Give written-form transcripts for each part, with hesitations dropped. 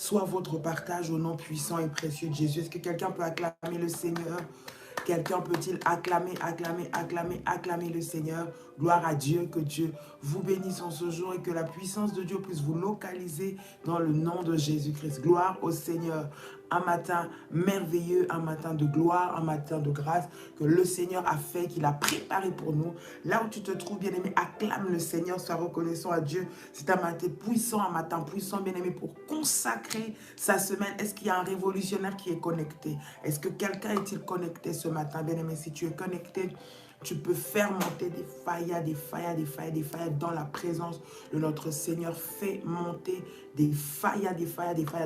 soit votre partage au nom puissant et précieux de Jésus. Est-ce que quelqu'un peut acclamer le Seigneur? Quelqu'un peut-il acclamer le Seigneur? Gloire à Dieu, que Dieu vous bénisse en ce jour et que la puissance de Dieu puisse vous localiser dans le nom de Jésus-Christ. Gloire au Seigneur. Un matin merveilleux, un matin de gloire, un matin de grâce que le Seigneur a fait, qu'il a préparé pour nous. Là où tu te trouves, bien-aimé, acclame le Seigneur, sois reconnaissant à Dieu. C'est un matin puissant, bien-aimé, pour consacrer sa semaine. Est-ce qu'il y a un révolutionnaire qui est connecté? Est-ce que quelqu'un est-il connecté ce matin, bien-aimé? Si tu es connecté, tu peux faire monter des faillas dans la présence de notre Seigneur. Fais monter des faillas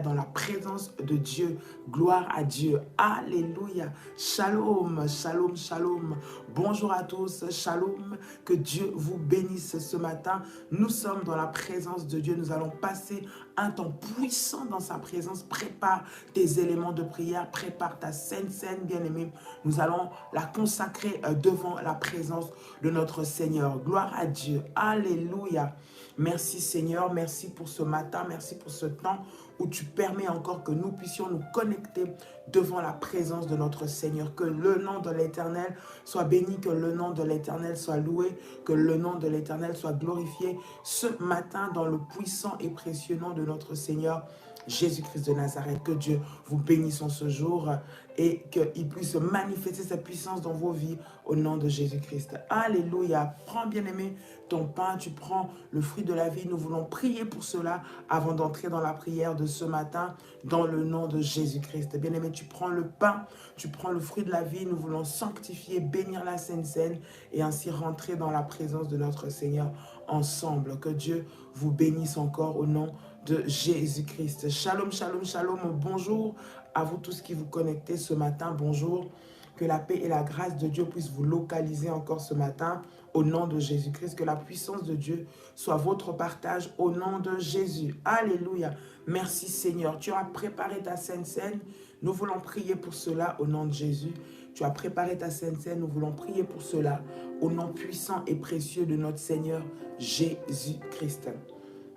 dans la présence de Dieu. Gloire à Dieu. Alléluia. Shalom, shalom, shalom. Bonjour à tous. Shalom. Que Dieu vous bénisse ce matin. Nous sommes dans la présence de Dieu. Nous allons passer un temps puissant dans sa présence. Prépare tes éléments de prière. Prépare ta sainte scène, bien-aimée. Nous allons la consacrer devant la présence de notre Seigneur. Gloire à Dieu. Alléluia. Merci Seigneur, merci pour ce matin, merci pour ce temps où tu permets encore que nous puissions nous connecter devant la présence de notre Seigneur. Que le nom de l'Éternel soit béni, que le nom de l'Éternel soit loué, que le nom de l'Éternel soit glorifié ce matin dans le puissant et précieux nom de notre Seigneur Jésus-Christ de Nazareth. Que Dieu vous bénisse en ce jour et qu'il puisse manifester sa puissance dans vos vies au nom de Jésus-Christ. Alléluia. Prends, bien-aimé, ton pain, tu prends le fruit de la vie. Nous voulons prier pour cela avant d'entrer dans la prière de ce matin dans le nom de Jésus-Christ. Bien-aimé, tu prends le pain, tu prends le fruit de la vie. Nous voulons sanctifier, bénir la Sainte Seine et ainsi rentrer dans la présence de notre Seigneur ensemble. Que Dieu vous bénisse encore au nom de Jésus-Christ. Shalom, shalom, shalom. Bonjour à vous tous qui vous connectez ce matin. Bonjour. Que la paix et la grâce de Dieu puissent vous localiser encore ce matin au nom de Jésus-Christ. Que la puissance de Dieu soit votre partage au nom de Jésus. Alléluia. Merci Seigneur. Tu as préparé ta Sainte Seine. Nous voulons prier pour cela au nom de Jésus. Tu as préparé ta Sainte Seine. Nous voulons prier pour cela au nom puissant et précieux de notre Seigneur Jésus-Christ.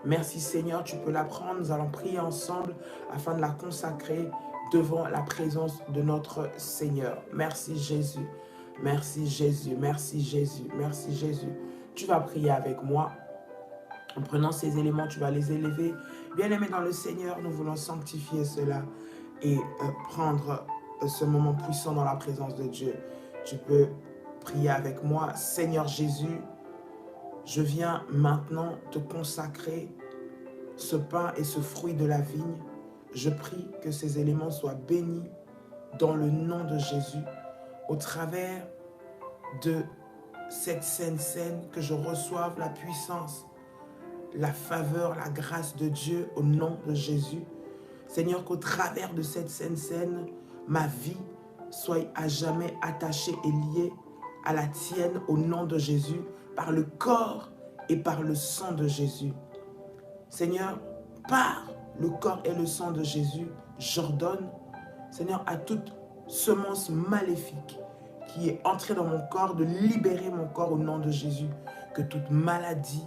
Merci Seigneur, tu peux la prendre. Nous allons prier ensemble afin de la consacrer devant la présence de notre Seigneur. Merci Jésus, merci Jésus, merci Jésus, merci Jésus. Tu vas prier avec moi. En prenant ces éléments, tu vas les élever. Bien-aimé dans le Seigneur, nous voulons sanctifier cela et prendre ce moment puissant dans la présence de Dieu. Tu peux prier avec moi. Seigneur Jésus, je viens maintenant te consacrer ce pain et ce fruit de la vigne. Je prie que ces éléments soient bénis dans le nom de Jésus, au travers de cette sainte scène, que je reçoive la puissance, la faveur, la grâce de Dieu au nom de Jésus. Seigneur, qu'au travers de cette sainte scène, ma vie soit à jamais attachée et liée à la tienne au nom de Jésus, par le corps et par le sang de Jésus. Seigneur, par le corps et le sang de Jésus, j'ordonne, Seigneur, à toute semence maléfique qui est entrée dans mon corps, de libérer mon corps au nom de Jésus. Que toute maladie,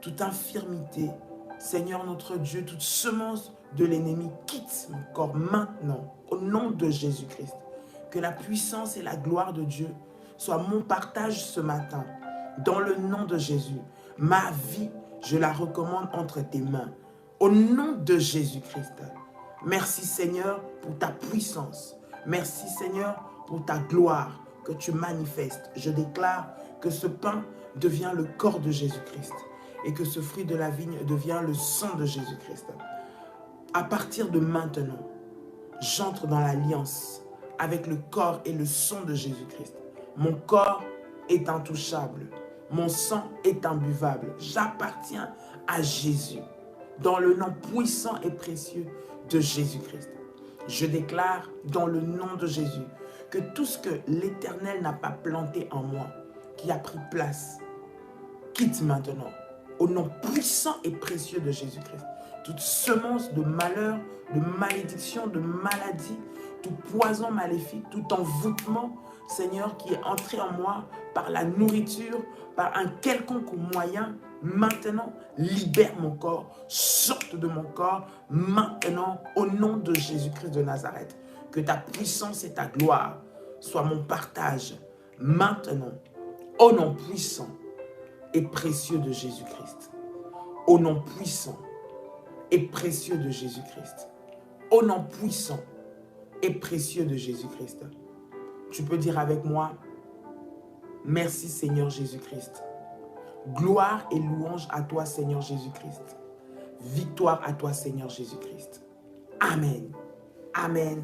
toute infirmité, Seigneur notre Dieu, toute semence de l'ennemi quitte mon corps maintenant, au nom de Jésus-Christ. Que la puissance et la gloire de Dieu soient mon partage ce matin, dans le nom de Jésus. Ma vie, je la recommande entre tes mains, au nom de Jésus-Christ. Merci Seigneur pour ta puissance. Merci Seigneur pour ta gloire que tu manifestes. Je déclare que ce pain devient le corps de Jésus-Christ et que ce fruit de la vigne devient le sang de Jésus-Christ. À partir de maintenant, j'entre dans l'alliance avec le corps et le sang de Jésus-Christ. Mon corps est intouchable. Mon sang est imbuvable. J'appartiens à Jésus. Dans le nom puissant et précieux de Jésus-Christ. Je déclare dans le nom de Jésus que tout ce que l'Éternel n'a pas planté en moi, qui a pris place, quitte maintenant. Au nom puissant et précieux de Jésus-Christ. Toute semence de malheur, de malédiction, de maladie, tout poison maléfique, tout envoûtement, Seigneur, qui est entré en moi par la nourriture, par un quelconque moyen, Maintenant, libère mon corps, sorte de mon corps, maintenant, au nom de Jésus-Christ de Nazareth. Que ta puissance et ta gloire soient mon partage, maintenant, au nom puissant et précieux de Jésus-Christ. Au nom puissant et précieux de Jésus-Christ. Au nom puissant et précieux de Jésus-Christ. Tu peux dire avec moi, merci Seigneur Jésus-Christ. Gloire et louange à toi Seigneur Jésus-Christ. Victoire à toi Seigneur Jésus-Christ. Amen. Amen.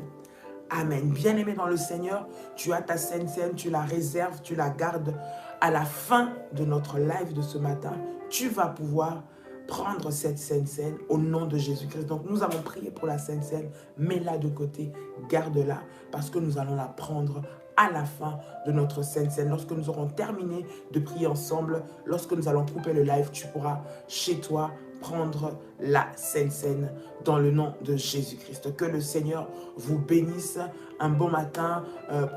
Amen. Bien-aimé dans le Seigneur, tu as ta Sainte Seine, tu la réserves, tu la gardes. À la fin de notre live de ce matin, tu vas pouvoir prendre cette Sainte Seine au nom de Jésus-Christ. Donc nous avons prié pour la Sainte Seine, mets-la de côté, garde-la, parce que nous allons la prendre à la fin de notre Sainte Seine. Lorsque nous aurons terminé de prier ensemble, lorsque nous allons couper le live, tu pourras chez toi prendre la Sainte Seine dans le nom de Jésus-Christ. Que le Seigneur vous bénisse. Un bon matin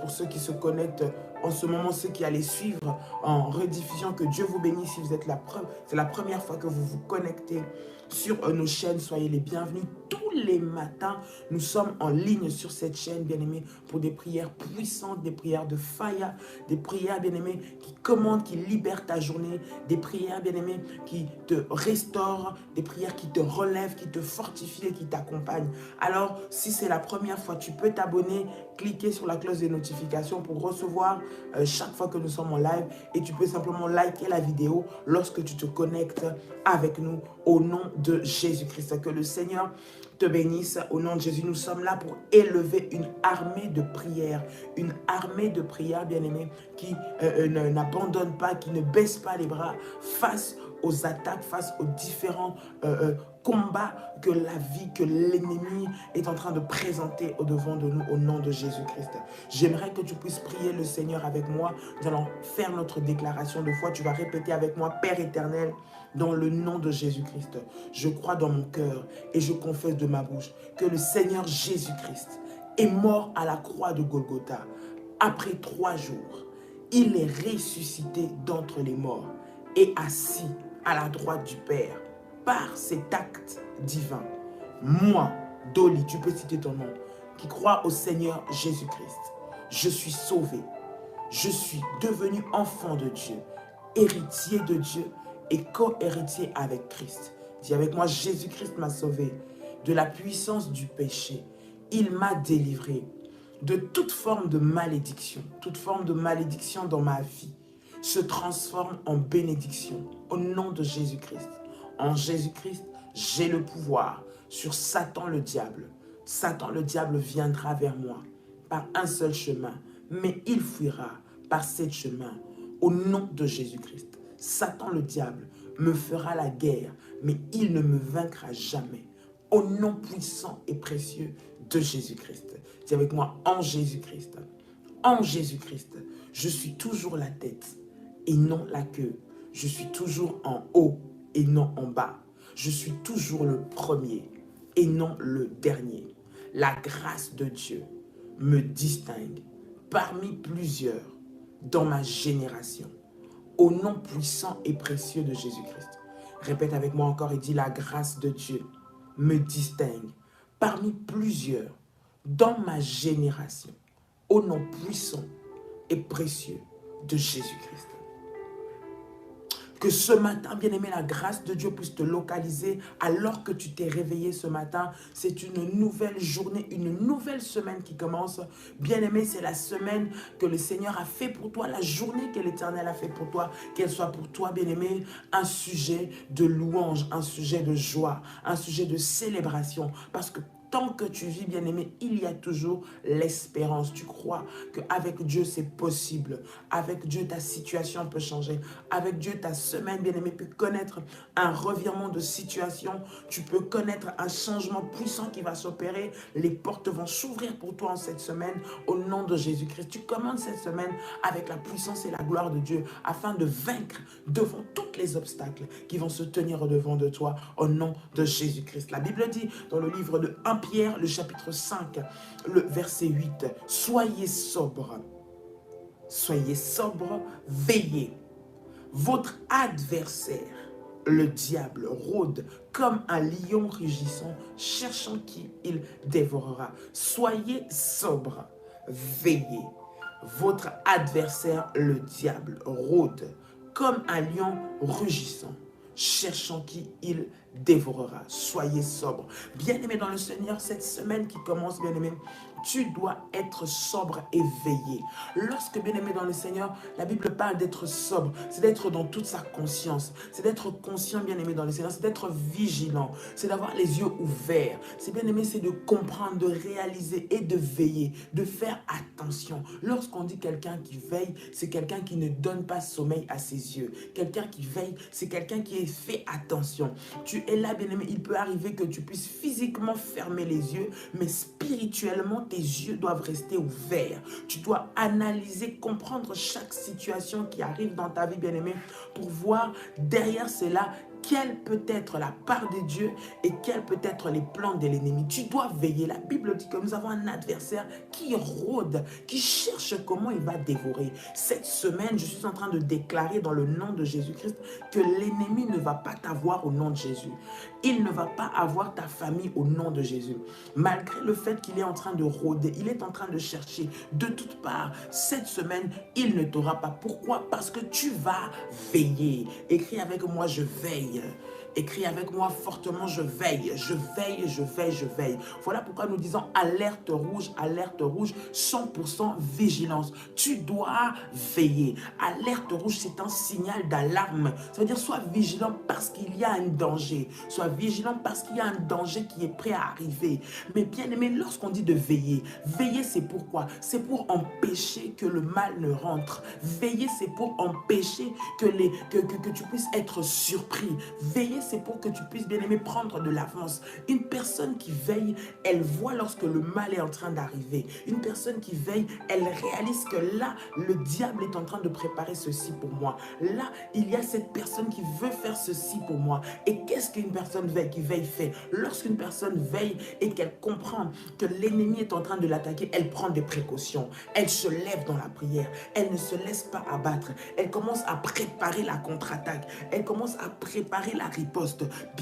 pour ceux qui se connectent en ce moment, ceux qui allaient suivre en rediffusion. Que Dieu vous bénisse. Si vous êtes c'est la première fois que vous vous connectez sur nos chaînes, soyez les bienvenus. Tous les matins, nous sommes en ligne sur cette chaîne, bien-aimés, pour des prières puissantes, des prières de faya, des prières, bien-aimés, qui commandent, qui libèrent ta journée, des prières, bien-aimés, qui te restaurent, des prières qui te relèvent, qui te fortifient et qui t'accompagnent. Alors, si c'est la première fois, tu peux t'abonner, cliquer sur la cloche de notification pour recevoir chaque fois que nous sommes en live, et tu peux simplement liker la vidéo lorsque tu te connectes avec nous au nom de Jésus-Christ. Que le Seigneur te bénisse au nom de Jésus. Nous sommes là pour élever une armée de prières, bien-aimés, qui n'abandonne pas, qui ne baisse pas les bras face aux attaques, face aux différents combats que la vie, que l'ennemi est en train de présenter au-devant de nous au nom de Jésus-Christ. J'aimerais que tu puisses prier le Seigneur avec moi. Nous allons faire notre déclaration de foi. Tu vas répéter avec moi, Père éternel, dans le nom de Jésus-Christ, je crois dans mon cœur et je confesse de ma bouche que le Seigneur Jésus-Christ est mort à la croix de Golgotha. Après 3 jours, il est ressuscité d'entre les morts et assis à la droite du Père par cet acte divin. Moi, Dolly, tu peux citer ton nom, qui crois au Seigneur Jésus-Christ, je suis sauvé, je suis devenu enfant de Dieu, héritier de Dieu et co-héritier avec Christ. Dis avec moi, Jésus-Christ m'a sauvé de la puissance du péché. Il m'a délivré de toute forme de malédiction. Toute forme de malédiction dans ma vie se transforme en bénédiction au nom de Jésus-Christ. En Jésus-Christ, j'ai le pouvoir sur Satan le diable. Satan le diable viendra vers moi par un seul chemin, mais il fuira par 7 chemins au nom de Jésus-Christ. Satan le diable me fera la guerre, mais il ne me vaincra jamais. Au nom puissant et précieux de Jésus-Christ. Dis avec moi, en Jésus-Christ. En Jésus-Christ, je suis toujours la tête et non la queue. Je suis toujours en haut et non en bas. Je suis toujours le premier et non le dernier. La grâce de Dieu me distingue parmi plusieurs dans ma génération. Au nom puissant et précieux de Jésus-Christ. Répète avec moi encore et dis, la grâce de Dieu me distingue parmi plusieurs dans ma génération. Au nom puissant et précieux de Jésus-Christ. Que ce matin, bien-aimé, la grâce de Dieu puisse te localiser alors que tu t'es réveillé ce matin. C'est une nouvelle journée, une nouvelle semaine qui commence. Bien-aimé, c'est la semaine que le Seigneur a fait pour toi, la journée que l'Éternel a fait pour toi. Qu'elle soit pour toi, bien-aimé, un sujet de louange, un sujet de joie, un sujet de célébration. Parce que tant que tu vis, bien-aimé, il y a toujours l'espérance. Tu crois qu'avec Dieu, c'est possible. Avec Dieu, ta situation peut changer. Avec Dieu, ta semaine, bien-aimé, peut connaître un revirement de situation. Tu peux connaître un changement puissant qui va s'opérer. Les portes vont s'ouvrir pour toi en cette semaine au nom de Jésus-Christ. Tu commences cette semaine avec la puissance et la gloire de Dieu afin de vaincre devant tous les obstacles qui vont se tenir au-devant de toi au nom de Jésus-Christ. La Bible dit dans le livre de 1 Pierre, le chapitre 5, le verset 8, « Soyez sobres, veillez. Votre adversaire, le diable rôde comme un lion rugissant, cherchant qui il dévorera. Soyez sobres, veillez. Votre adversaire, le diable, rôde comme un lion rugissant, cherchant qui il dévorera. Soyez sobres. Bien-aimés dans le Seigneur, cette semaine qui commence, bien-aimés, tu dois être sobre et veillé. Lorsque, bien-aimé dans le Seigneur, la Bible parle d'être sobre, c'est d'être dans toute sa conscience, c'est d'être conscient, bien-aimé dans le Seigneur, c'est d'être vigilant, c'est d'avoir les yeux ouverts. C'est, bien-aimé, c'est de comprendre, de réaliser et de veiller, de faire attention. Lorsqu'on dit quelqu'un qui veille, c'est quelqu'un qui ne donne pas sommeil à ses yeux. Quelqu'un qui veille, c'est quelqu'un qui fait attention. Tu es là, bien-aimé, il peut arriver que tu puisses physiquement fermer les yeux, mais spirituellement, tes yeux doivent rester ouverts. Tu dois analyser, comprendre chaque situation qui arrive dans ta vie, bien-aimé, pour voir derrière cela quelle peut être la part de Dieu et quels peut être les plans de l'ennemi. Tu dois veiller. La Bible dit que nous avons un adversaire qui rôde, qui cherche comment il va dévorer. Cette semaine, je suis en train de déclarer dans le nom de Jésus-Christ que l'ennemi ne va pas t'avoir au nom de Jésus. Il ne va pas avoir ta famille au nom de Jésus. Malgré le fait qu'il est en train de rôder, il est en train de chercher de toutes parts. Cette semaine, il ne t'aura pas. Pourquoi? Parce que tu vas veiller. Écris avec moi, je veille. Écris avec moi fortement, je veille, je veille, je veille, je veille. Voilà pourquoi nous disons alerte rouge, 100% vigilance. Tu dois veiller. Alerte rouge, c'est un signal d'alarme. Ça veut dire sois vigilant parce qu'il y a un danger. Sois vigilant parce qu'il y a un danger qui est prêt à arriver. Mais bien aimé, lorsqu'on dit de veiller, veiller c'est pourquoi? C'est pour empêcher que le mal ne rentre. Veiller c'est pour empêcher que tu puisses être surpris. Veiller c'est pour que tu puisses, bien aimé, prendre de l'avance. Une personne qui veille, elle voit lorsque le mal est en train d'arriver. Une personne qui veille, elle réalise que là, le diable est en train de préparer ceci pour moi. Là, il y a cette personne qui veut faire ceci pour moi. Et qu'est-ce qu'une personne qui veille fait? Lorsqu'une personne veille et qu'elle comprend que l'ennemi est en train de l'attaquer, elle prend des précautions. Elle se lève dans la prière. Elle ne se laisse pas abattre. Elle commence à préparer la contre-attaque. Elle commence à préparer la riposte.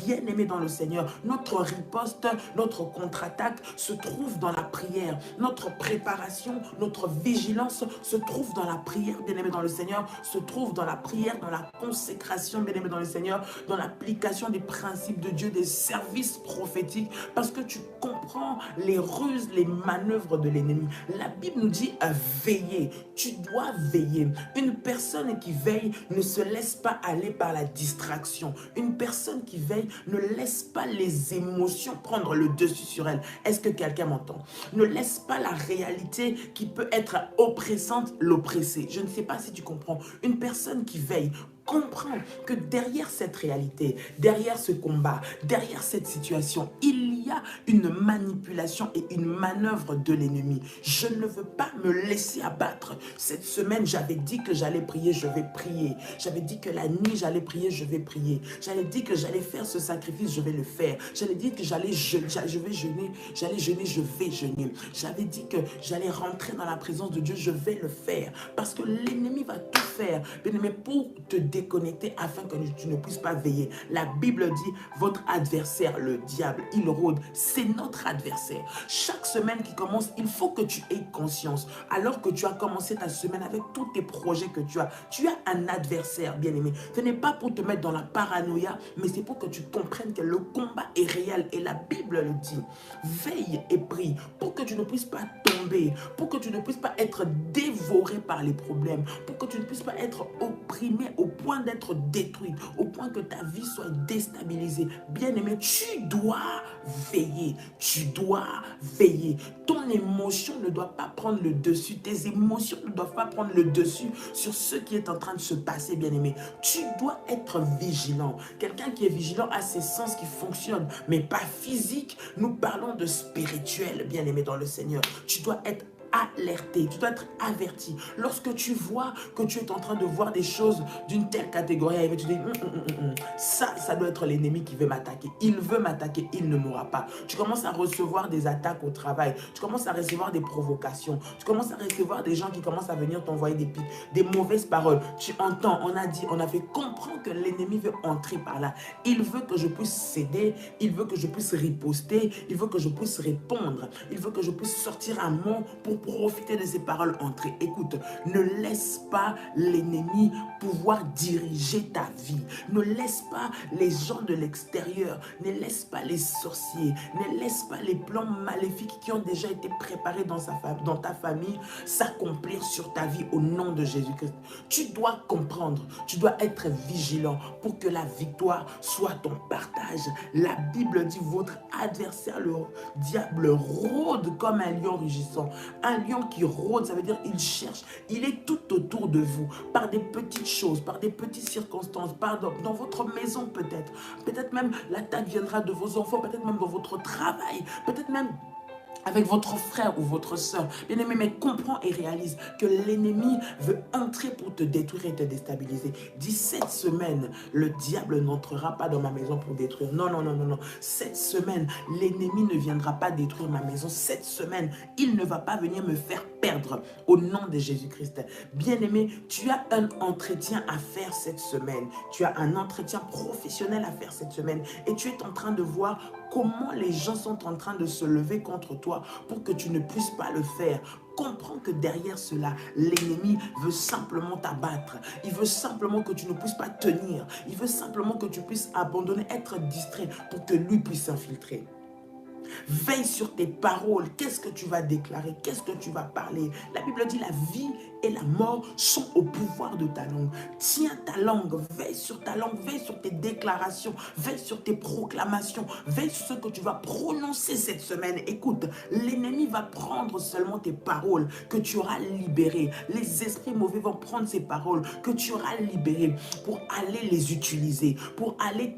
Bien-aimé dans le Seigneur, notre riposte, notre contre-attaque se trouve dans la prière. Notre préparation, notre vigilance se trouve dans la prière, bien-aimé dans le Seigneur, se trouve dans la prière, dans la consécration, bien-aimé dans le Seigneur, dans l'application des principes de Dieu, des services prophétiques, parce que tu comprends les ruses, les manœuvres de l'ennemi. La Bible nous dit à veiller. Tu dois veiller. Une personne qui veille ne se laisse pas aller par la distraction. Une personne qui veille ne laisse pas les émotions prendre le dessus sur elle. Est-ce que quelqu'un m'entend? Ne laisse pas la réalité qui peut être oppressante l'oppresser. Je ne sais pas si tu comprends. Une personne qui veille comprend que derrière cette réalité, derrière ce combat, derrière cette situation, il y a une manipulation et une manœuvre de l'ennemi. Je ne veux pas me laisser abattre. Cette semaine, j'avais dit que j'allais prier, je vais prier. J'avais dit que la nuit, j'allais prier, je vais prier. J'avais dit que j'allais faire ce sacrifice, je vais le faire. J'allais dire que je vais jeûner, je vais jeûner. J'avais dit que j'allais rentrer dans la présence de Dieu, je vais le faire. Parce que l'ennemi va tout faire, bien-aimé, pour te déconnecter afin que tu ne puisses pas veiller. La Bible dit, votre adversaire, le diable, il rôde. C'est notre adversaire. Chaque semaine qui commence, il faut que tu aies conscience. Alors que tu as commencé ta semaine avec tous tes projets que tu as un adversaire, bien-aimé. Ce n'est pas pour te mettre dans la paranoïa, mais c'est pour que tu comprennes que le combat est réel. Et la Bible le dit. Veille et prie pour que tu ne puisses pas tomber, pour que tu ne puisses pas être dévoré par les problèmes, pour que tu ne puisses pas être opprimé au point d'être détruit, au point que ta vie soit déstabilisée. Bien-aimé, tu dois veiller. Tu dois veiller. Ton émotion ne doit pas prendre le dessus. Tes émotions ne doivent pas prendre le dessus sur ce qui est en train de se passer, bien-aimé. Tu dois être vigilant. Quelqu'un qui est vigilant a ses sens qui fonctionnent, mais pas physique. Nous parlons de spirituel, bien-aimé dans le Seigneur. Tu dois être alerté, tu dois être averti. Lorsque tu vois que tu es en train de voir des choses d'une telle catégorie, et tu dis, ça doit être l'ennemi qui veut m'attaquer. Il veut m'attaquer, il ne mourra pas. Tu commences à recevoir des attaques au travail, tu commences à recevoir des provocations, tu commences à recevoir des gens qui commencent à venir t'envoyer des pics, des mauvaises paroles. Tu entends, on a dit, on a fait comprendre que l'ennemi veut entrer par là. Il veut que je puisse céder, il veut que je puisse riposter, il veut que je puisse répondre, il veut que je puisse sortir un mot pour profiter de ces paroles entrées. Écoute, ne laisse pas l'ennemi pouvoir diriger ta vie. Ne laisse pas les gens de l'extérieur, ne laisse pas les sorciers, ne laisse pas les plans maléfiques qui ont déjà été préparés dans ta famille s'accomplir sur ta vie au nom de Jésus-Christ. Tu dois comprendre, tu dois être vigilant pour que la victoire soit ton partage. La Bible dit, votre adversaire, le diable, rôde comme un lion rugissant. Un lion qui rôde, ça veut dire il cherche, il est tout autour de vous, par des petites choses, par des petites circonstances, dans votre maison peut-être. Peut-être même l'attaque viendra de vos enfants, peut-être même dans votre travail, peut-être même avec votre frère ou votre soeur. Bien-aimé, mais comprends et réalise que l'ennemi veut entrer pour te détruire et te déstabiliser. Dis, cette semaine, le diable n'entrera pas dans ma maison pour détruire. Non, non, non, non, non. Cette semaine, l'ennemi ne viendra pas détruire ma maison. Cette semaine, il ne va pas venir me faire perdre au nom de Jésus-Christ. Bien-aimé, tu as un entretien à faire cette semaine. Tu as un entretien professionnel à faire cette semaine. Et tu es en train de voir comment les gens sont en train de se lever contre toi pour que tu ne puisses pas le faire. Comprends que derrière cela, l'ennemi veut simplement t'abattre. Il veut simplement que tu ne puisses pas tenir. Il veut simplement que tu puisses abandonner, être distrait pour que lui puisse s'infiltrer. Veille sur tes paroles. Qu'est-ce que tu vas déclarer? Qu'est-ce que tu vas parler? La Bible dit la vie et la mort sont au pouvoir de ta langue. Tiens ta langue, veille sur ta langue, veille sur tes déclarations, veille sur tes proclamations, veille sur ce que tu vas prononcer cette semaine. Écoute, l'ennemi va prendre seulement tes paroles que tu auras libérées. Les esprits mauvais vont prendre ces paroles que tu auras libérées pour aller les utiliser, pour aller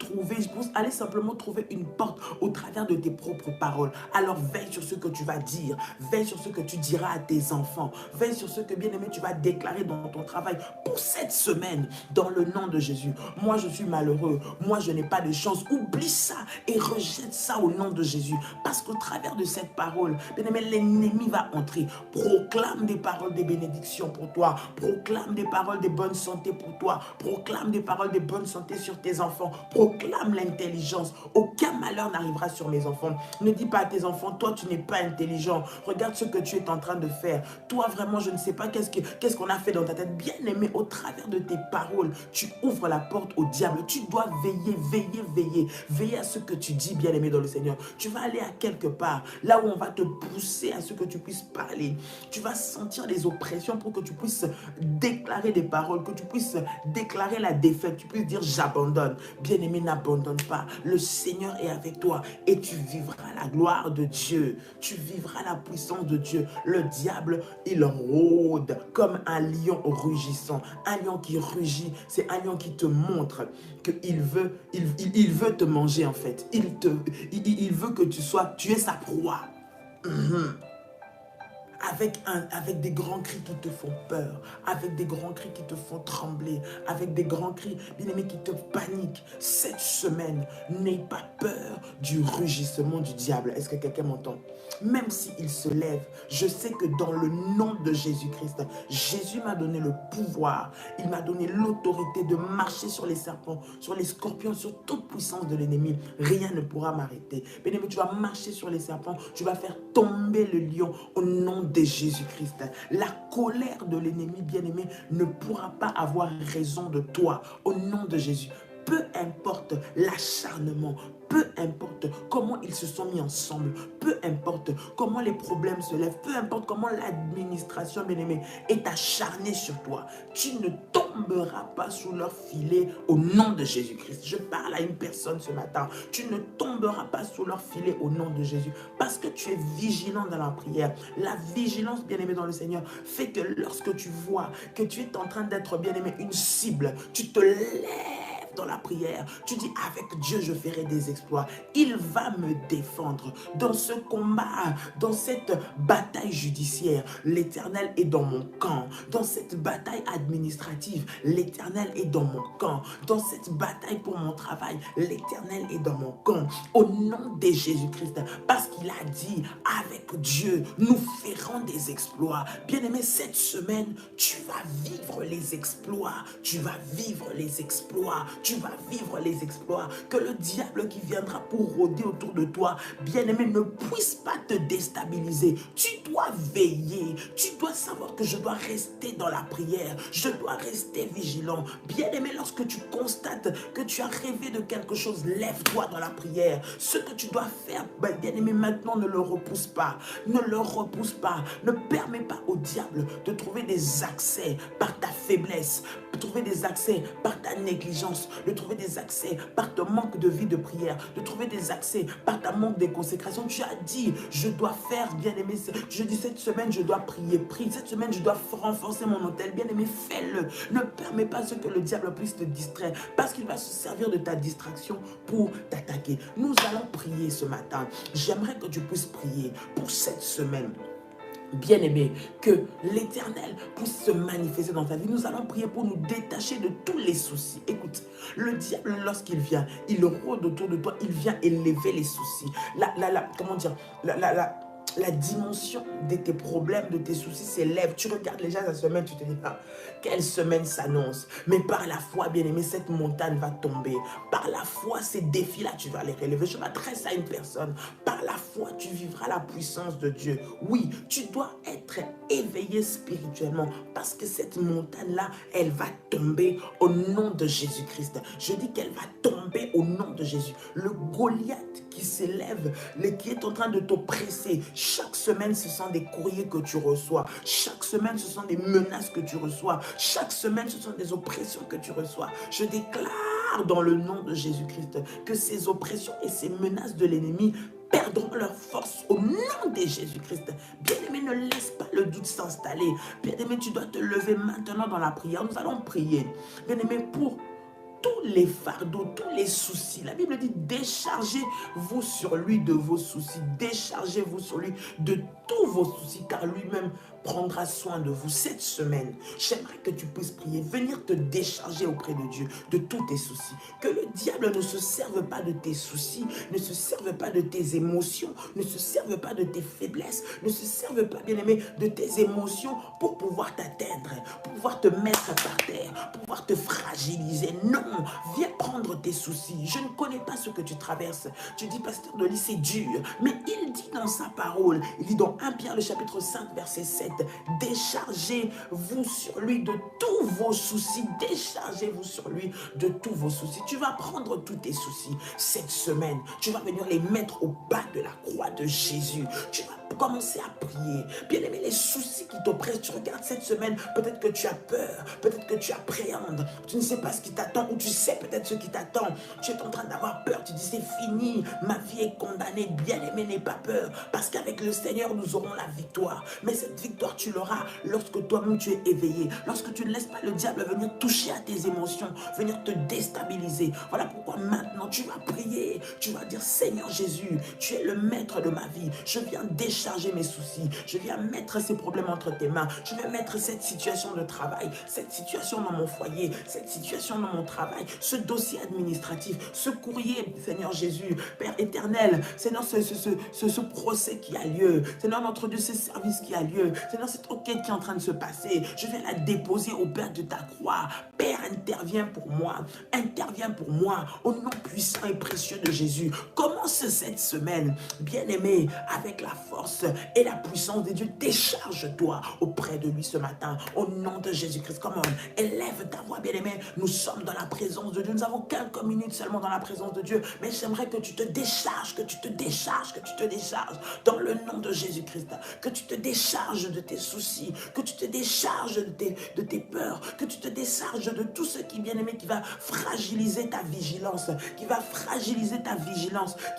simplement trouver une porte au travers de tes propres paroles. Alors veille sur ce que tu vas dire, veille sur ce que tu diras à tes enfants, veille sur ce que, bien-aimé, tu vas déclarer dans ton travail pour cette semaine, dans le nom de Jésus. Moi, je suis malheureux. Moi, je n'ai pas de chance. Oublie ça et rejette ça au nom de Jésus. Parce qu'au travers de cette parole, bien-aimé, l'ennemi va entrer. Proclame des paroles de bénédiction pour toi. Proclame des paroles de bonne santé pour toi. Proclame des paroles de bonne santé sur tes enfants. Proclame l'intelligence. Aucun malheur n'arrivera sur mes enfants. Ne dis pas à tes enfants, toi, tu n'es pas intelligent. Regarde ce que tu es en train de faire. Toi, vraiment, je ne sais pas qu'est-ce qu'on a fait dans ta tête. Bien aimé, au travers de tes paroles, tu ouvres la porte au diable. Tu dois veiller, veiller, veiller. Veiller à ce que tu dis, bien aimé dans le Seigneur. Tu vas aller à quelque part, là où on va te pousser à ce que tu puisses parler. Tu vas sentir des oppressions pour que tu puisses déclarer des paroles, que tu puisses déclarer la défaite. Tu puisses dire, j'abandonne. Bien aimé, n'abandonne pas. Le Seigneur est avec toi et tu vivras la gloire de Dieu. Tu vivras la puissance de Dieu. Le diable, il rôde comme un lion rugissant. Un lion qui rugit, c'est un lion qui te montre qu'il veut, il veut te manger en fait. Il veut que tu es sa proie. Avec des grands cris qui te font peur, avec des grands cris qui te font trembler, avec des grands cris, bien-aimés, qui te paniquent. Cette semaine, n'aie pas peur du rugissement du diable. Est-ce que quelqu'un m'entend? Même s'il se lève, je sais que dans le nom de Jésus-Christ, Jésus m'a donné le pouvoir, il m'a donné l'autorité de marcher sur les serpents, sur les scorpions, sur toute puissance de l'ennemi. Rien ne pourra m'arrêter. Bien-aimé, tu vas marcher sur les serpents, tu vas faire tomber le lion au nom de Jésus-Christ. La colère de l'ennemi, bien-aimé, ne pourra pas avoir raison de toi au nom de Jésus. Peu importe l'acharnement, peu importe comment ils se sont mis ensemble, peu importe comment les problèmes se lèvent, peu importe comment l'administration, bien-aimé, est acharnée sur toi, tu ne tomberas pas sous leur filet au nom de Jésus-Christ. Je parle à une personne ce matin, tu ne tomberas pas sous leur filet au nom de Jésus, parce que tu es vigilant dans la prière. La vigilance, bien-aimé, dans le Seigneur, fait que lorsque tu vois que tu es en train d'être, bien-aimé, une cible, tu te lèves dans la prière. Tu dis, avec Dieu, je ferai des exploits. Il va me défendre dans ce combat, dans cette bataille judiciaire. L'Éternel est dans mon camp. Dans cette bataille administrative, l'Éternel est dans mon camp. Dans cette bataille pour mon travail, l'Éternel est dans mon camp. Au nom de Jésus-Christ, parce qu'il a dit, avec Dieu, nous ferons des exploits. Bien-aimé, cette semaine, tu vas vivre les exploits. Tu vas vivre les exploits. Tu vas vivre les exploits. Que le diable qui viendra pour rôder autour de toi, bien-aimé, ne puisse pas te déstabiliser. Tu dois veiller. Tu dois savoir que je dois rester dans la prière. Je dois rester vigilant. Bien-aimé, lorsque tu constates que tu as rêvé de quelque chose, lève-toi dans la prière. Ce que tu dois faire, bien-aimé, maintenant, ne le repousse pas. Ne le repousse pas. Ne permets pas au diable de trouver des accès par ta faiblesse, de trouver des accès par ta négligence, de trouver des accès par ton manque de vie de prière, de trouver des accès par ta manque de consécration. Tu as dit, je dois faire, bien-aimé, je dis cette semaine, je dois prier, prie. Cette semaine, je dois renforcer mon hôtel. Bien-aimé, fais-le. Ne permets pas ce que le diable puisse te distraire, parce qu'il va se servir de ta distraction pour t'attaquer. Nous allons prier ce matin. J'aimerais que tu puisses prier pour cette semaine. Bien-aimé, que l'Éternel puisse se manifester dans ta vie. Nous allons prier pour nous détacher de tous les soucis. Écoute, le diable, lorsqu'il vient, il rôde autour de toi, il vient élever les soucis. Comment dire, la dimension de tes problèmes, de tes soucis s'élève. Tu regardes déjà la semaine, tu te dis, ah, quelle semaine s'annonce. Mais par la foi, bien-aimé, cette montagne va tomber. Par la foi, ces défis-là, tu vas les relever. Je m'adresse à une personne. Par la foi, tu vivras la puissance de Dieu. Oui, tu dois être éveillé spirituellement, parce que cette montagne-là, elle va tomber au nom de Jésus-Christ. Je dis qu'elle va tomber au nom de Jésus. Le Goliath qui s'élève, qui est en train de t'oppresser, chaque semaine, ce sont des courriers que tu reçois. Chaque semaine, ce sont des menaces que tu reçois. Chaque semaine, ce sont des oppressions que tu reçois. Je déclare dans le nom de Jésus-Christ que ces oppressions et ces menaces de l'ennemi perdront leur force au nom de Jésus-Christ. Bien-aimé, ne laisse pas le doute s'installer. Bien-aimé, tu dois te lever maintenant dans la prière. Nous allons prier. Bien-aimé, pour tous les fardeaux, tous les soucis. La Bible dit, déchargez-vous sur lui de vos soucis. Déchargez-vous sur lui de tous vos soucis, car lui-même prendra soin de vous. Cette semaine, j'aimerais que tu puisses prier, venir te décharger auprès de Dieu de tous tes soucis. Que le diable ne se serve pas de tes soucis, ne se serve pas de tes émotions, ne se serve pas de tes faiblesses, ne se serve pas, bien-aimé, de tes émotions pour pouvoir t'atteindre, pour pouvoir te mettre par terre, pour pouvoir te fragiliser. Non, viens prendre tes soucis. Je ne connais pas ce que tu traverses. Tu dis, pasteur Dolly, c'est dur. Mais il dit dans sa parole, il dit dans 1 Pierre, le chapitre 5, verset 7, déchargez-vous sur lui de tous vos soucis. Déchargez-vous sur lui de tous vos soucis. Tu vas prendre tous tes soucis cette semaine. Tu vas venir les mettre au bas de la croix de Jésus. Tu vas commencer à prier. Bien aimé, les soucis qui t'oppressent, tu regardes cette semaine, peut-être que tu as peur, peut-être que tu appréhendes, tu ne sais pas ce qui t'attend, ou tu sais peut-être ce qui t'attend. Tu es en train d'avoir peur, tu dis c'est fini, ma vie est condamnée. Bien aimé, n'aie pas peur, parce qu'avec le Seigneur, nous aurons la victoire. Mais cette victoire, tu l'auras lorsque toi-même tu es éveillé, lorsque tu ne laisses pas le diable venir toucher à tes émotions, venir te déstabiliser. Voilà pourquoi maintenant tu vas prier, tu vas dire, Seigneur Jésus, tu es le maître de ma vie, je viens décharger mes soucis, je viens mettre ces problèmes entre tes mains, je viens mettre cette situation de travail, cette situation dans mon foyer, cette situation dans mon travail, ce dossier administratif, ce courrier, Seigneur Jésus, Père éternel, Seigneur, ce procès qui a lieu, Seigneur notre Dieu, ce service qui a lieu, Seigneur, cette enquête qui est en train de se passer, je viens la déposer au Père de ta croix. Père, interviens pour moi, au nom puissant et précieux de Jésus. Commence cette semaine, bien-aimé, avec la force et la puissance de Dieu. Décharge-toi auprès de lui ce matin, au nom de Jésus-Christ. Come on, élève ta voix, bien-aimé. Nous sommes dans la présence de Dieu. Nous avons quelques minutes seulement dans la présence de Dieu, mais j'aimerais que tu te décharges, dans le nom de Jésus-Christ, que tu te décharges de tes soucis, que tu te décharges de tes peurs, que tu te décharges de tout ce qui, bien-aimé, qui va fragiliser ta vigilance, qui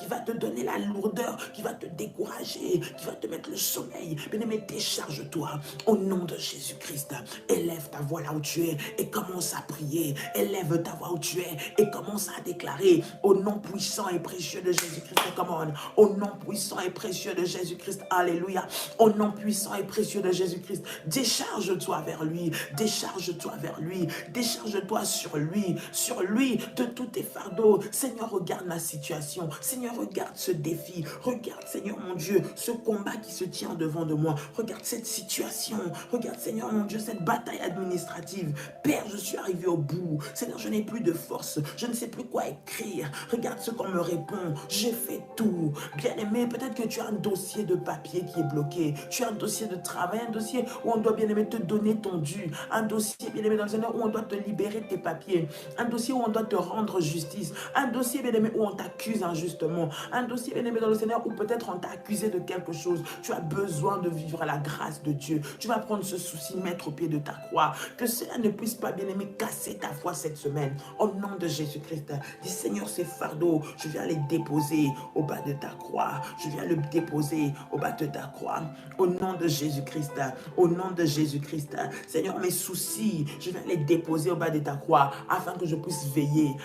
va te donner la lourdeur, qui va te décourager, qui va te mettre le sommeil. Bien-aimé, décharge-toi au nom de Jésus-Christ. Élève ta voix là où tu es et commence à prier. Élève ta voix où tu es et commence à déclarer au nom puissant et précieux de Jésus-Christ. Come on. Au nom puissant et précieux de Jésus-Christ. Alléluia. Au nom puissant et précieux de Jésus-Christ. Décharge-toi vers lui. Décharge-toi vers lui. Décharge-toi sur lui de tous tes fardeaux. Seigneur, regarde ma situation. Seigneur, regarde ce défi. Regarde, Seigneur mon Dieu, ce combat qui se tient devant de moi. Regarde cette situation. Regarde, Seigneur mon Dieu, cette bataille administrative. Père, je suis arrivé au bout. Seigneur, je n'ai plus de force. Je ne sais plus quoi écrire. Regarde ce qu'on me répond. J'ai fait tout. Bien-aimé, peut-être que tu as un dossier de papier qui est bloqué. Tu as un dossier de travail, un dossier où on doit, bien-aimé, te donner ton dû. Un dossier, bien-aimé, dans le Seigneur, où on doit te libérer de tes papiers. Un dossier où on doit te rendre justice. Un dossier, bien-aimé, où on t'accuse injustement. Un dossier, bien-aimé, dans le Seigneur, où peut-être on t'a accusé de quelque chose. Tu as besoin de vivre la grâce de Dieu. Tu vas prendre ce souci, mettre au pied de ta croix. Que cela ne puisse pas, bien-aimé, casser ta foi cette semaine. Au nom de Jésus-Christ, dis Seigneur, ces fardeaux, je viens les déposer au bas de ta croix. Je viens le déposer au bas de ta croix. Au nom de Jésus-Christ, au nom de Jésus-Christ. Seigneur, mes soucis, je viens les déposer au bas de ta croix afin que je puisse veiller,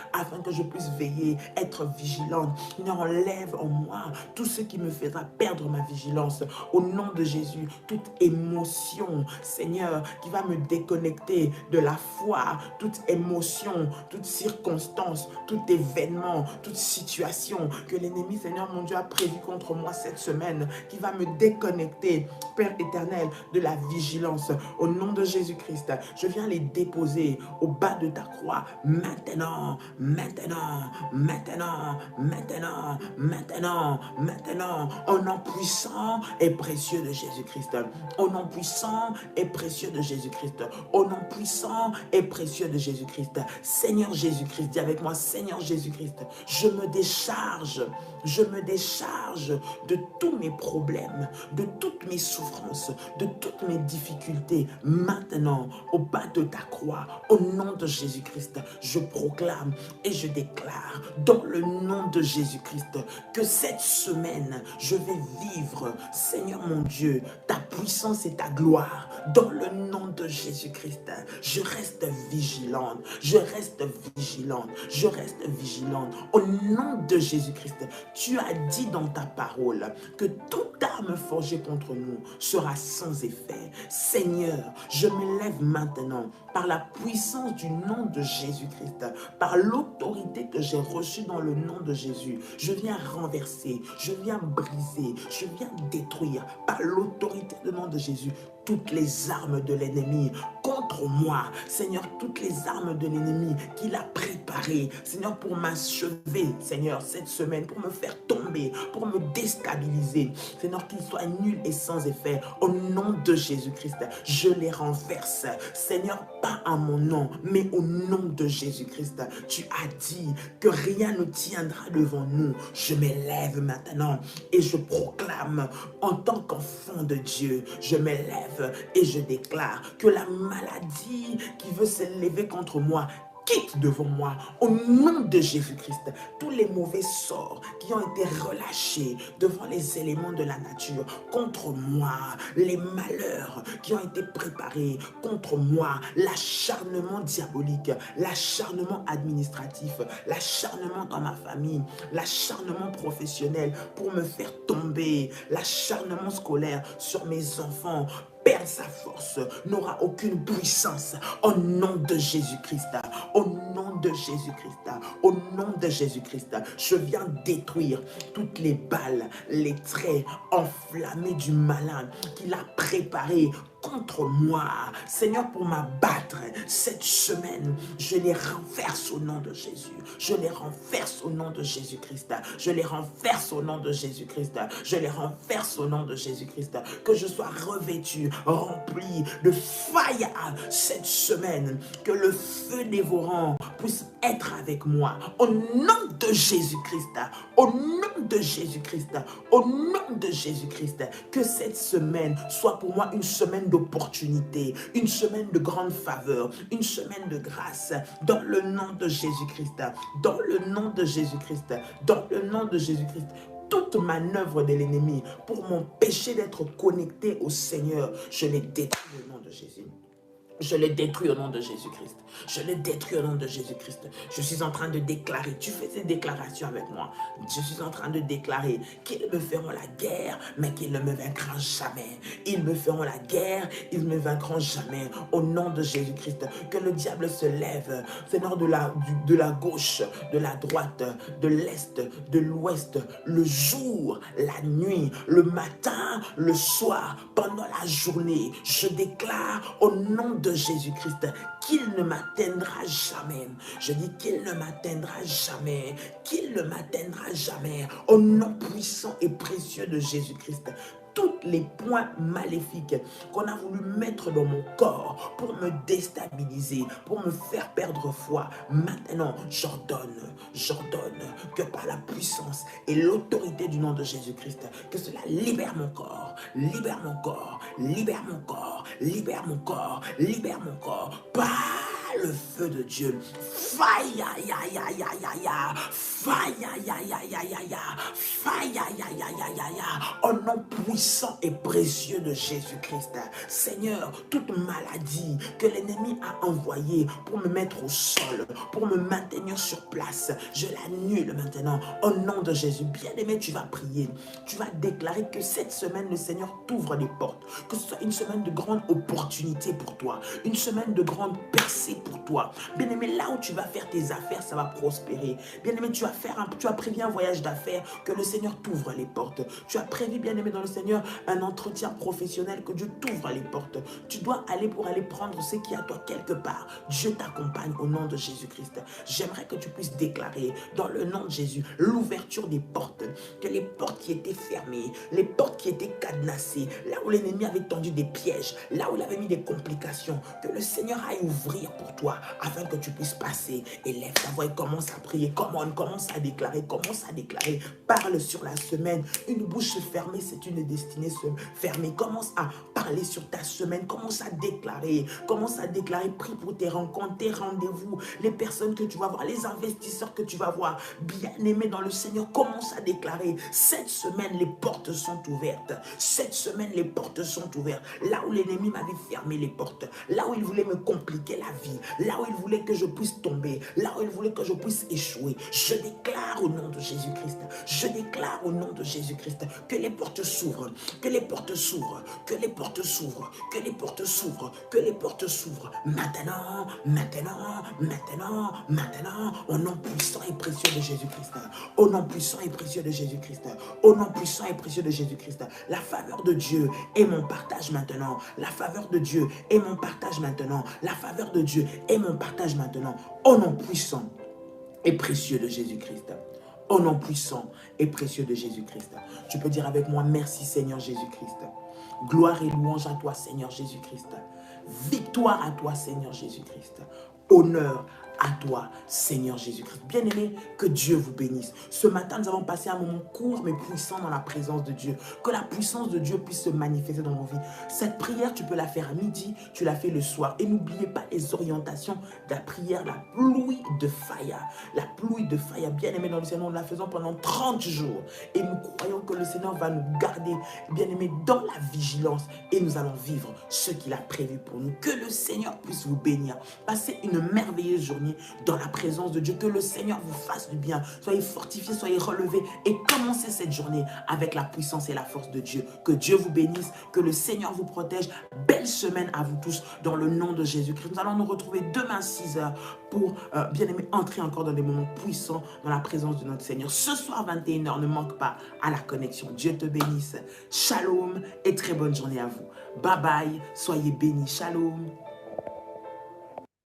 être vigilante. Seigneur, enlève en moi tout ce qui me fera perdre ma vigilance. Au nom de Jésus, toute émotion, Seigneur, qui va me déconnecter de la foi, toute émotion, toute circonstance, tout événement, toute situation que l'ennemi, Seigneur mon Dieu, a prévu contre moi cette semaine, qui va me déconnecter, Père éternel, de la vigilance. Au nom de Jésus-Christ, je viens les déposer au bas de ta croix, maintenant, maintenant, maintenant, maintenant, maintenant, maintenant, au nom puissant et précieux de Jésus-Christ, au nom puissant et précieux de Jésus-Christ, au nom puissant et précieux de Jésus-Christ. Seigneur Jésus-Christ, dis avec moi, Seigneur Jésus-Christ, je me décharge de tous mes problèmes, de toutes mes souffrances, de toutes mes difficultés. Maintenant, au bas de ta croix, au nom de Jésus-Christ, je proclame et je déclare dans le nom de Jésus-Christ que cette semaine, je vais vivre, Seigneur mon Dieu, ta puissance et ta gloire. Dans le nom de Jésus-Christ, je reste vigilante, je reste vigilante, je reste vigilante. Au nom de Jésus-Christ, tu as dit dans ta parole que toute arme forgée contre nous sera sans effet. Seigneur, je m'élève maintenant par la puissance du nom de Jésus-Christ, par l'autorité que j'ai reçue dans le nom de Jésus. Je viens renverser, je viens briser, je viens détruire par l'autorité du nom de Jésus toutes les armes de l'ennemi contre moi. Seigneur, toutes les armes de l'ennemi qu'il a préparées, Seigneur, pour m'achever, Seigneur, cette semaine, pour me faire tomber, pour me déstabiliser. Seigneur, qu'ils soient nuls et sans effet. Au nom de Jésus-Christ, je les renverse. Seigneur, pas à mon nom, mais au nom de Jésus-Christ. Tu as dit que rien ne tiendra devant nous. Je m'élève maintenant et je proclame en tant qu'enfant de Dieu, je m'élève et je déclare que la maladie qui veut s'élever contre moi quitte devant moi au nom de Jésus-Christ. Tous les mauvais sorts qui ont été relâchés devant les éléments de la nature contre moi, les malheurs qui ont été préparés contre moi, l'acharnement diabolique, l'acharnement administratif, l'acharnement dans ma famille, l'acharnement professionnel pour me faire tomber, l'acharnement scolaire sur mes enfants, perdre sa force, n'aura aucune puissance au nom de Jésus-Christ. Au nom de Jésus-Christ. Au nom de Jésus-Christ. Je viens détruire toutes les balles, les traits enflammés du malin qu'il a préparés contre moi. Seigneur, pour m'abattre cette semaine, je les renverse au nom de Jésus. Je les renverse au nom de Jésus-Christ. Je les renverse au nom de Jésus-Christ. Je les renverse au nom de Jésus-Christ. Que je sois revêtu, rempli de fire cette semaine. Que le feu dévorant puisse être avec moi. Au nom de Jésus-Christ. Au nom de Jésus-Christ. Au nom de Jésus-Christ. Que cette semaine soit pour moi une semaine d'opportunité, une semaine de grande faveur, une semaine de grâce, dans le nom de Jésus-Christ, dans le nom de Jésus-Christ, dans le nom de Jésus-Christ. toute manœuvre de l'ennemi pour m'empêcher d'être connecté au Seigneur, je les détruis au nom de Jésus. Je le détruis au nom de Jésus-Christ. Je le détruis au nom de Jésus-Christ. Je suis en train de déclarer, tu fais ces déclarations avec moi. Je suis en train de déclarer qu'ils me feront la guerre, mais qu'ils ne me vaincront jamais. Ils me feront la guerre, ils ne me vaincront jamais. Au nom de Jésus-Christ, que le diable se lève, Seigneur, de la gauche, de la droite, de l'est, de l'ouest, le jour, la nuit, le matin, le soir, pendant la journée. Je déclare au nom de Jésus-Christ qu'il ne m'atteindra jamais. Je dis qu'il ne m'atteindra jamais. Qu'il ne m'atteindra jamais. Au nom puissant et précieux de Jésus-Christ. Tous les points maléfiques qu'on a voulu mettre dans mon corps pour me déstabiliser, pour me faire perdre foi, maintenant j'ordonne que par la puissance et l'autorité du nom de Jésus-Christ, que cela libère mon corps, libère mon corps, libère mon corps, libère mon corps, libère mon corps, par le feu de Dieu. Faille, ya, ya, ya, ya, ya. Faille, ya, ya, ya, ya, ya, ya. Faille, ya, ya, ya, ya, ya, ya. Au nom puissant et précieux de Jésus-Christ. Seigneur, toute maladie que l'ennemi a envoyée pour me mettre au sol, pour me maintenir sur place, je l'annule maintenant. Au nom de Jésus. Bien-aimé, tu vas prier. Tu vas déclarer que cette semaine, le Seigneur t'ouvre les portes. Que ce soit une semaine de grande opportunité pour toi. Une semaine de grande percée pour toi. Bien-aimé, là où tu vas faire tes affaires, ça va prospérer. Bien-aimé, tu as prévu un voyage d'affaires, que le Seigneur t'ouvre les portes. Tu as prévu, bien-aimé, dans le Seigneur, un entretien professionnel, que Dieu t'ouvre les portes. Tu dois aller pour aller prendre ce qui est à toi quelque part. Dieu t'accompagne au nom de Jésus-Christ. J'aimerais que tu puisses déclarer, dans le nom de Jésus, l'ouverture des portes. Que les portes qui étaient fermées, les portes qui étaient cadenassées, là où l'ennemi avait tendu des pièges, là où il avait mis des complications, que le Seigneur aille ouvrir pour toi, afin que tu puisses passer. Et lève ta voix et commence à prier. Commence à déclarer. Parle sur la semaine. Une bouche fermée, c'est une destinée fermée. Commence à parler sur ta semaine. Commence à déclarer. Prie pour tes rencontres, tes rendez-vous, les personnes que tu vas voir, les investisseurs que tu vas voir. Bien-aimé dans le Seigneur, commence à déclarer. Cette semaine, les portes sont ouvertes. Cette semaine, les portes sont ouvertes. Là où l'ennemi m'avait fermé les portes, là où il voulait me compliquer la vie, là où il voulait que je puisse tomber, là où il voulait que je puisse échouer, je déclare au nom de Jésus-Christ, je déclare au nom de Jésus-Christ que les portes s'ouvrent, que les portes s'ouvrent, que les portes s'ouvrent, que les portes s'ouvrent, que les portes s'ouvrent, maintenant, maintenant, maintenant, maintenant, au nom puissant et précieux de Jésus-Christ, au nom puissant et précieux de Jésus-Christ, au nom puissant et précieux de Jésus-Christ. La faveur de Dieu est mon partage maintenant, la faveur de Dieu est mon partage maintenant, la faveur de Dieu est mon partage maintenant, au nom puissant et précieux de Jésus-Christ. Au nom puissant et précieux de Jésus-Christ. Tu peux dire avec moi, merci Seigneur Jésus-Christ. Gloire et louange à toi Seigneur Jésus-Christ. Victoire à toi Seigneur Jésus-Christ. Honneur à toi, Seigneur Jésus-Christ. Bien-aimé, que Dieu vous bénisse. Ce matin, nous avons passé un moment court mais puissant dans la présence de Dieu. Que la puissance de Dieu puisse se manifester dans nos vies. Cette prière, tu peux la faire à midi, tu la fais le soir. Et n'oubliez pas les orientations de la prière, la pluie de Faya. La pluie de Faya, bien-aimé dans le Seigneur, nous la faisons pendant 30 jours. Et nous croyons que le Seigneur va nous garder, bien-aimé, dans la vigilance. Et nous allons vivre ce qu'il a prévu pour nous. Que le Seigneur puisse vous bénir. Passez une merveilleuse journée dans la présence de Dieu. Que le Seigneur vous fasse du bien. Soyez fortifiés, soyez relevés et commencez cette journée avec la puissance et la force de Dieu. Que Dieu vous bénisse, que le Seigneur vous protège. Belle semaine à vous tous dans le nom de Jésus-Christ. Nous allons nous retrouver demain 6 h pour, bien aimé, entrer encore dans des moments puissants dans la présence de notre Seigneur. Ce soir 21 h, ne manque pas à la connexion. Dieu te bénisse. Shalom et très bonne journée à vous. Bye bye, soyez bénis. Shalom.